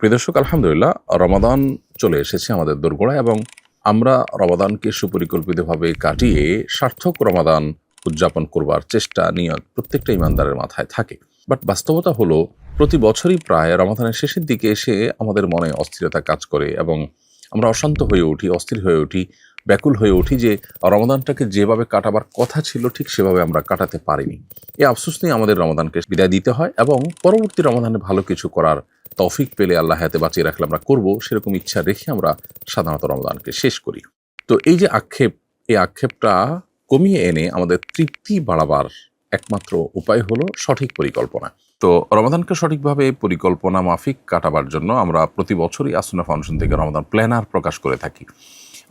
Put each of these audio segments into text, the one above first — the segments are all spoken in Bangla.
প্রিয় দর্শক, আলহামদুলিল্লাহ রমাদান চলে এসেছে আমাদের দোরগোড়ায় এবং আমরা রমাদানকে সুপরিকল্পিতভাবে কাটিয়ে সার্থক রমাদান উদযাপন করবার চেষ্টা নিয়ে প্রত্যেকটা ইমানদারের মাথায় থাকে। বাট বাস্তবতা হলো প্রতি বছরই প্রায় রমাদানের শেষের দিকে এসে আমাদের মনে অস্থিরতা কাজ করে এবং আমরা অশান্ত হয়ে উঠি, অস্থির হয়ে উঠি, ব্যাকুল হয়ে উঠি যে রমাদানটাকে যেভাবে কাটাবার কথা ছিল ঠিক সেভাবে আমরা কাটাতে পারিনি। এই আফসোস নিয়ে আমাদের রমাদানকে বিদায় দিতে হয় এবং পরবর্তী রমাদানে ভালো কিছু করার তৌফিক পেলে আল্লাহ হায়াতে বাঁচিয়ে রাখলে আমরা করব, সেরকম ইচ্ছা রেখে আমরা সাধারণত রমাদানকে শেষ করি। তো এই যে আক্ষেপ, এই আক্ষেপটা কমিয়ে এনে আমাদের তৃপ্তি বাড়াবার একমাত্র উপায় হলো সঠিক পরিকল্পনা। তো রমাদানকে সঠিকভাবে পরিকল্পনা মাফিক কাটাবার জন্য আমরা প্রতি বছরই আসুন্নাহ ফাউন্ডেশন থেকে রমাদান প্ল্যানার প্রকাশ করে থাকি।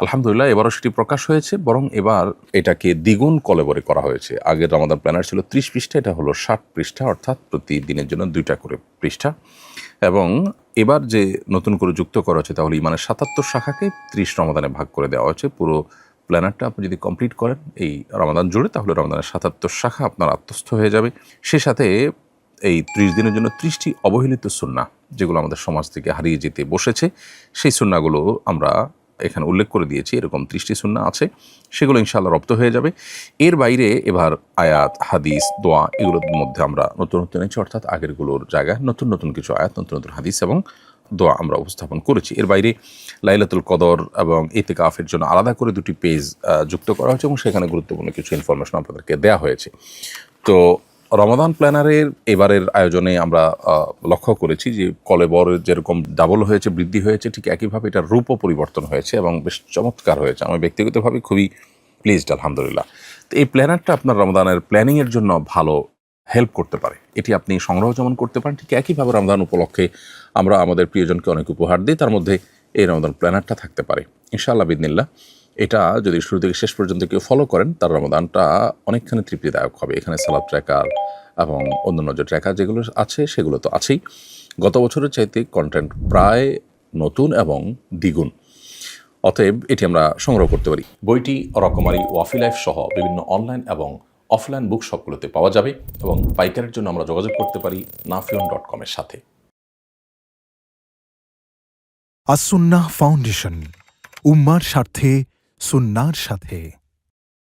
আলহামদুলিল্লাহ এবারও সেটি প্রকাশ হয়েছে, বরং এবার এটাকে দ্বিগুণ কলেবরে করা হয়েছে। আগের রমাদান প্ল্যানার ছিল 30 পৃষ্ঠা, এটা হলো 60 পৃষ্ঠা, অর্থাৎ প্রতিদিনের জন্য 2টা করে পৃষ্ঠা। এবং এবার যে নতুন করে যুক্ত করা হচ্ছে তাহলে ইমানের 77 শাখাকে 30 রমাদানে ভাগ করে দেওয়া হয়েছে। পুরো প্ল্যানারটা আপনি যদি কমপ্লিট করেন এই রমাদান জুড়ে, তাহলে রমাদানের 77 শাখা আপনার আত্মস্থ হয়ে যাবে। সে সাথে এই 30 দিনের জন্য 30টি অবহেলিত সুন্নাহ, যেগুলো আমাদের সমাজ থেকে হারিয়ে যেতে বসেছে, সেই সুন্নাহগুলো আমরা এখানে উল্লেখ করে দিয়েছি। এরকম 30টি সুন্নাহ আছে, সেগুলো ইনশাআল্লাহ রপ্ত হয়ে যাবে। এর বাইরে এবার আয়াত, হাদিস, দোয়া এগুলোর মধ্যে আমরা নতুন এনেছি, অর্থাৎ আগেরগুলোর জায়গায় নতুন নতুন কিছু আয়াত, নতুন নতুন হাদিস এবং দোয়া আমরা উপস্থাপন করেছি। এর বাইরে লাইলাতুল কদর এবং ইতিকাফের জন্য আলাদা করে 2টি পেজ যুক্ত করা হয়েছে এবং সেখানে গুরুত্বপূর্ণ কিছু ইনফরমেশন আপনাদেরকে দেওয়া হয়েছে। তো রমাদান প্ল্যানারের এবারের আয়োজনে আমরা লক্ষ্য করেছি যে কলেবর যেরকম ডাবল হয়েছে, বৃদ্ধি হয়েছে, ঠিক একইভাবে এটার রূপও পরিবর্তন হয়েছে এবং বেশ চমৎকার হয়েছে। আমি ব্যক্তিগতভাবে খুবই প্লিজড, আলহামদুলিল্লাহ। তো এই প্ল্যানারটা আপনার রমাদানের প্ল্যানিংয়ের জন্য ভালো হেল্প করতে পারে। এটি আপনি সংগ্রহ যেমন করতে পারেন, ঠিক একইভাবে রমাদান উপলক্ষে আমরা আমাদের প্রিয়জনকে অনেক উপহার দিই, তার মধ্যে এই রমাদান প্ল্যানারটা থাকতে পারে ইনশাআল্লাহ বিদিনিল্লাহ। এটা যদি শুরু থেকে শেষ পর্যন্ত কেউ ফলো করেন, তার রমাদানটা অনেকখানি তৃপ্তিদায়ক হবে। এখানে সালাদ ট্র্যাকার এবং অন্যান্য যে ট্র্যাকার যেগুলো আছে সেগুলো তো আছেই। গত বছরের চাইতে কন্টেন্ট প্রায় নতুন এবং দ্বিগুণ, অতএব এটি আমরা সংগ্রহ করতে পারি। বইটি রকমারি, ওয়াফি লাইফ সহ বিভিন্ন অনলাইন এবং অফলাইন বুক শপগুলোতে পাওয়া যাবে এবং পাইকারের জন্য আমরা যোগাযোগ করতে পারি nafion.com এর সাথে। আসুন্নাহ ফাউন্ডেশন, উম্মার স্বার্থে সুন্নাহর সাথে।